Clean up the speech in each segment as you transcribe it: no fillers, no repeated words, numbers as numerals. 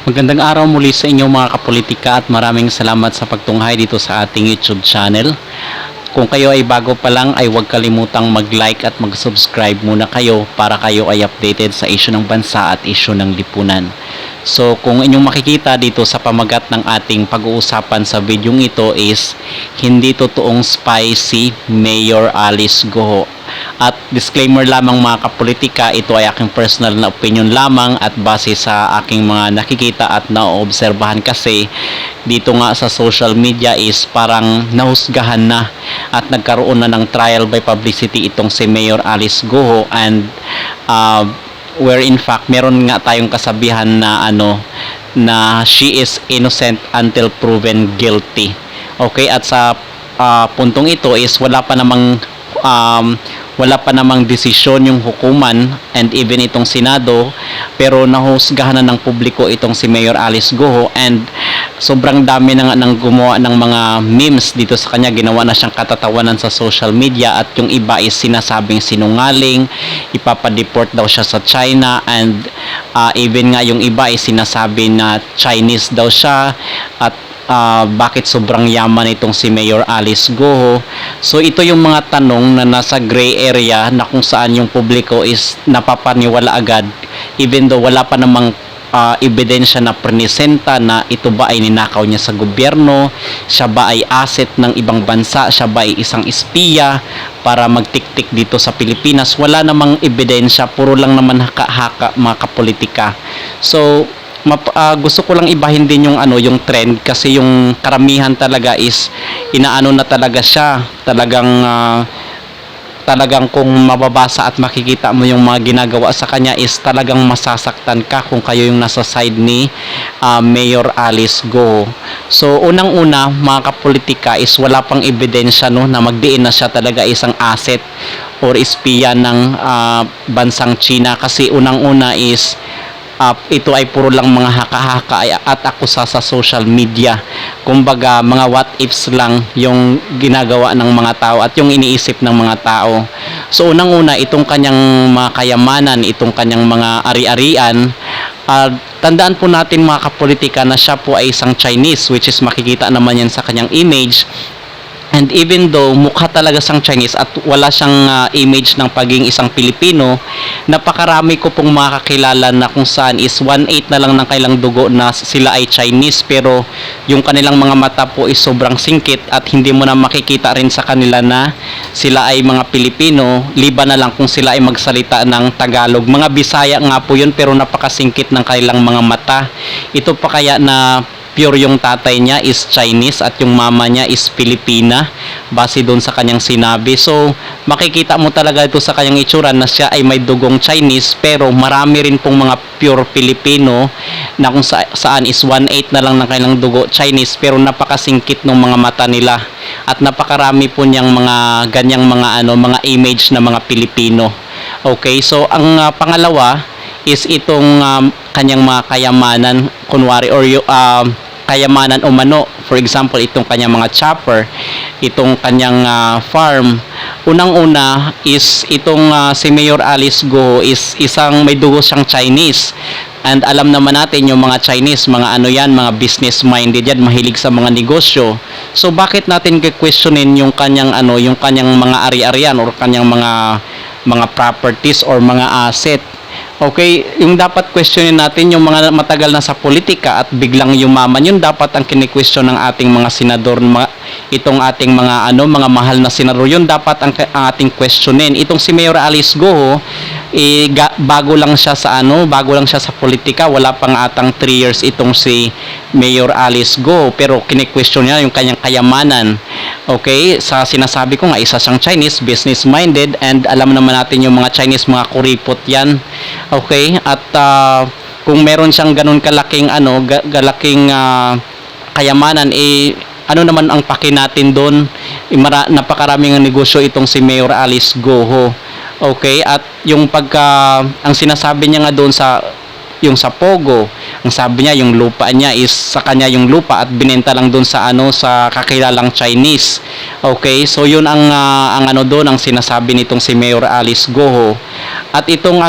Magandang araw muli sa inyo mga kapolitika at maraming salamat sa pagtunghay dito sa ating YouTube channel. Kung kayo ay bago pa lang ay huwag kalimutang mag-like at mag-subscribe muna kayo para kayo ay updated sa issue ng bansa at issue ng lipunan. So kung inyong makikita dito sa pamagat ng ating pag-uusapan sa videong ito is hindi totoong spy si Mayor Alice Goho. At disclaimer lamang mga kapolitika, ito ay aking personal na opinion lamang at base sa aking mga nakikita at naoobserbahan kasi dito nga sa social media is parang nahusgahan na at nagkaroon na ng trial by publicity itong si Mayor Alice Goho and where in fact meron nga tayong kasabihan na na she is innocent until proven guilty. Okay, at sa puntong ito is wala pa namang desisyon yung hukuman and even itong Senado, pero nahusgahan na ng publiko itong si Mayor Alice Goho and sobrang dami na nga nang gumawa ng mga memes dito sa kanya. Ginawa na siyang katatawanan sa social media at yung iba is sinasabing sinungaling, ipapadeport daw siya sa China and even nga yung iba is sinasabi na Chinese daw siya at bakit sobrang yaman itong si Mayor Alice Goho. So ito yung mga tanong na nasa gray area na kung saan yung publiko is napapaniwala agad even though wala pa namang ebidensya na presenta na ito ba ay ninakaw niya sa gobyerno, siya ba ay asset ng ibang bansa, siya ba ay isang espiya para magtiktik dito sa Pilipinas. Wala namang ebidensya, puro lang naman haka-haka mga kapolitika. So gusto ko lang ibahin din yung trend kasi yung karamihan talaga is inaano na talaga siya, talagang kung mababasa at makikita mo yung mga ginagawa sa kanya is talagang masasaktan ka kung kayo yung nasa side ni Mayor Alice Goho. So unang-una mga kapolitika is wala pang ebidensya na magdiin na siya talaga isang asset or espiya ng bansang China kasi unang-una is ito ay puro lang mga haka-haka at akusa sa social media. Kumbaga mga what ifs lang yung ginagawa ng mga tao at yung iniisip ng mga tao. So unang-una itong kanyang mga kayamanan, itong kanyang mga ari-arian, tandaan po natin mga kapolitika na siya po ay isang Chinese, which is makikita naman yan sa kanyang image. And even though mukha talaga siyang Chinese at wala siyang image ng pagiging isang Pilipino, napakarami ko pong makakilala na kung saan is 1/8 na lang ng kailang dugo na sila ay Chinese pero yung kanilang mga mata po is sobrang singkit at hindi mo na makikita rin sa kanila na sila ay mga Pilipino, liban na lang kung sila ay magsalita ng Tagalog. Mga Bisaya nga po yun pero napakasingkit ng kanilang mga mata. Ito pa kaya na pure yung tatay niya is Chinese at yung mama niya is Pilipina base doon sa kanyang sinabi. So makikita mo talaga ito sa kanyang itsura na siya ay may dugong Chinese pero marami rin pong mga pure Pilipino na kung saan is 1/8 na lang ng kanilang dugo Chinese pero napakasingkit ng mga mata nila at napakarami po niyang mga ganyang mga image na mga Pilipino. Okay, so ang pangalawa is itong kanyang mga kayamanan kunwari or kayamanan umano. For example, itong kanyang mga chopper, itong kanyang farm. Unang-una is itong si Mayor Alice Goho is isang may dugo siyang Chinese. And alam naman natin yung mga Chinese, mga mga business minded yan, mahilig sa mga negosyo. So bakit natin questionin yung kanyang yung kanyang mga ari-arian or kanyang mga properties or mga asset? Okay, yung dapat questionin natin yung mga matagal na sa politika at biglang yumaman, yun dapat ang kini-question ng ating mga senador, itong ating mga mga mahal na senador, yun dapat ang ating questionin. Itong si Mayor Alice Goho, bago lang siya sa politika, wala pang atang 3 years itong si Mayor Alice Goho, pero kini-question niya yung kanyang kayamanan. Okay, sa sinasabi ko nga isa siyang Chinese, business minded, and alam naman natin yung mga Chinese mga kuripot yan. Okay, at kung meron siyang ganun kalaking kayamanan, ano naman ang paki natin doon? Napakaraming negosyo itong si Mayor Alice Goho. Okay, at yung ang sinasabi niya nga doon sa Pogo, ang sabi niya yung lupa niya is sa kanya yung lupa at binenta lang doon sa sa kakilalang Chinese. Okay, so yun ang doon ang sinasabi nitong si Mayor Alice Goho. At itong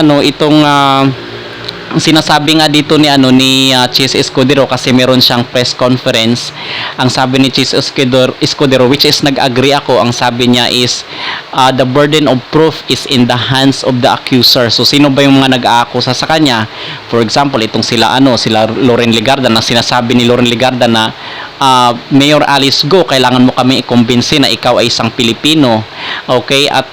ang sinasabi nga dito ni Chis Escudero, kasi meron siyang press conference. Ang sabi ni Chis Escudero, which is nag-agree ako, ang sabi niya is the burden of proof is in the hands of the accuser. So sino ba yung mga nag-aakusa sa kanya? For example, itong sila Loren Legarda, na sinasabi ni Loren Legarda na Mayor Alice Go, kailangan mo kami i-convince na ikaw ay isang Pilipino. Okay? At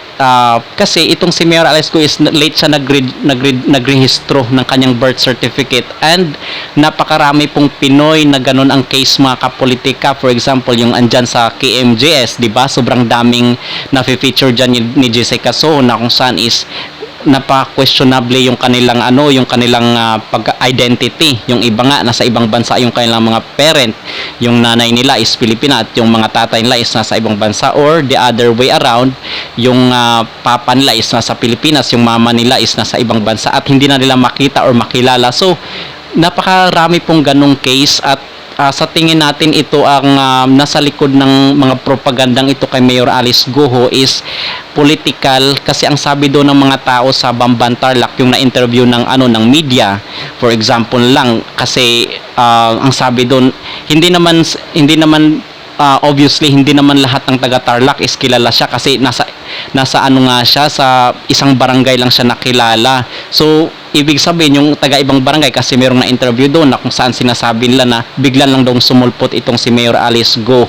kasi itong si Mayor Alice Go is late siya nagrehistro ng kanyang birth certificate, and napakarami pong Pinoy na ganun ang case, mga kapolitika. For example, yung andyan sa KMJS, di ba? Sobrang daming na-feature dyan ni Jessica Soho, na kung saan is napaka-questionable yung kanilang pag-identity. Yung iba nga nasa ibang bansa yung kanilang mga parent, yung nanay nila is Pilipina at yung mga tatay nila is nasa ibang bansa, or the other way around, yung papa nila is nasa Pilipinas, yung mama nila is nasa ibang bansa, at hindi na nila makita or makilala. So napakarami pong ganong case, at sa tingin natin ito ang nasa likod ng mga propagandang ito kay Mayor Alice Go is political, kasi ang sabi doon ng mga tao sa Bamban Tarlac, yung na-interview ng media, for example lang, kasi ang sabi doon, hindi naman obviously hindi naman lahat ng taga Tarlac is kilala siya, kasi nasa nga siya, sa isang barangay lang siya nakilala. So ibig sabihin yung taga ibang barangay, kasi merong na-interview doon na kung saan sinasabi nila na biglan lang daw sumulpot itong si Mayor Alice Go.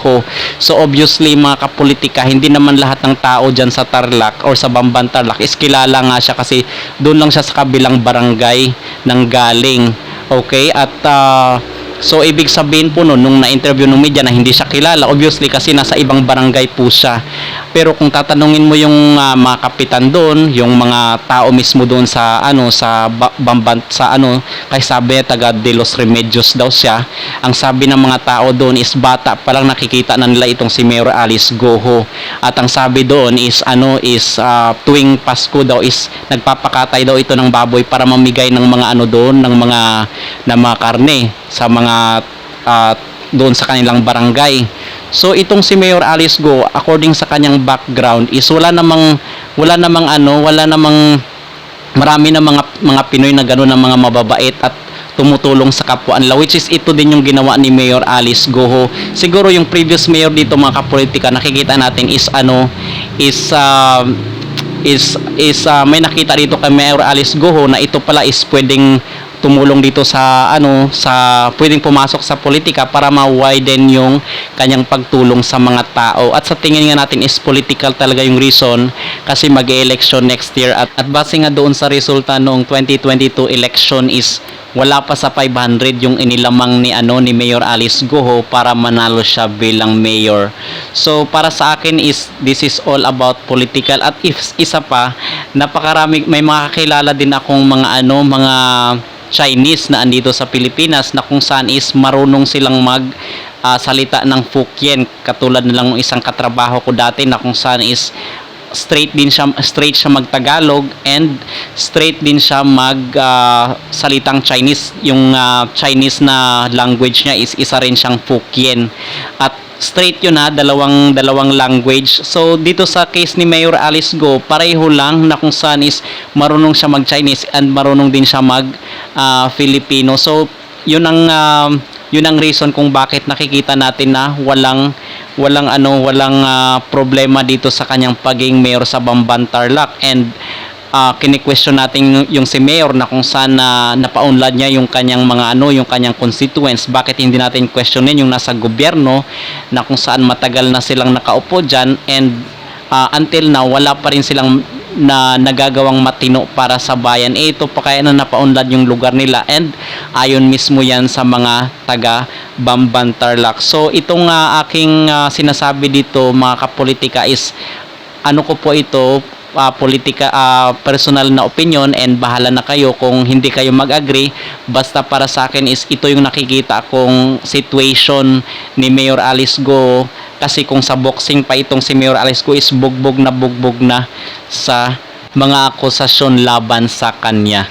So obviously, mga kapolitika, hindi naman lahat ng tao dyan sa Tarlac or sa Bamban Tarlac is kilala nga siya, kasi doon lang siya sa kabilang barangay nang galing. Okay? At so ibig sabihin po nung na-interview ng media na hindi siya kilala, obviously kasi nasa ibang barangay po siya. Pero kung tatanungin mo yung mga kapitan doon, yung mga tao mismo doon sa Bamban, kay sabi taga De Los Remedios daw siya, ang sabi ng mga tao doon is bata pa lang nakikita na nila itong si Mayor Alice Go. At ang sabi doon is tuwing Pasko daw is nagpapakatay daw ito ng baboy para mamigay ng mga doon, ng mga karne sa mga doon sa kanilang barangay. So itong si Mayor Alice Go, according sa kanyang background is wala namang marami na mga Pinoy na gano'n, na mga mababait at tumutulong sa kapwa nila, which is ito din yung ginawa ni Mayor Alice Go. Siguro yung previous mayor dito, mga kapolitika, nakikita natin is may nakita dito kay Mayor Alice Go na ito pala is pwedeng tumulong dito sa pwedeng pumasok sa politika para ma-widen yung kanyang pagtulong sa mga tao. At sa tingin nga natin is political talaga yung reason, kasi mag-election next year, at base nga doon sa resulta noong 2022 election is wala pa sa 500 yung inilamang ni Mayor Alice Go para manalo siya bilang mayor. So para sa akin is this is all about political. At isa pa, napakarami, may mga kakilala din akong mga Chinese na andito sa Pilipinas, na kung saan is marunong silang salita ng Fukien, katulad na lang ng isang katrabaho ko dati, na kung saan is straight siya mag-Tagalog, and straight din siya salitang Chinese. Yung Chinese na language niya is isa rin siyang Fukien, at straight yun dalawang language. So dito sa case ni Mayor Alice Go, pareho lang, na kung saan is marunong siya mag-Chinese and marunong din siya mag-Filipino. So yun ang reason kung bakit nakikita natin na walang problema dito sa kanyang pagiging mayor sa Bamban Tarlac. And kini-question natin yung si mayor, na kung saan napaunlad niya yung kanyang yung kanyang constituents. Bakit hindi natin questionin yung nasa gobyerno, na kung saan matagal na silang nakaupo dyan, and until now wala pa rin silang nagagawang matino para sa bayan. Ito pa kaya na napaunlad yung lugar nila, and ayon mismo yan sa mga taga Bamban Tarlac. So itong aking sinasabi dito, mga kapolitika, is ko po ito, personal na opinion, and bahala na kayo kung hindi kayo mag-agree. Basta para sa akin is ito yung nakikita kong situation ni Mayor Alice Go, kasi kung sa boxing pa itong si Mayor Alice Go is bugbog na sa mga akusasyon laban sa kanya.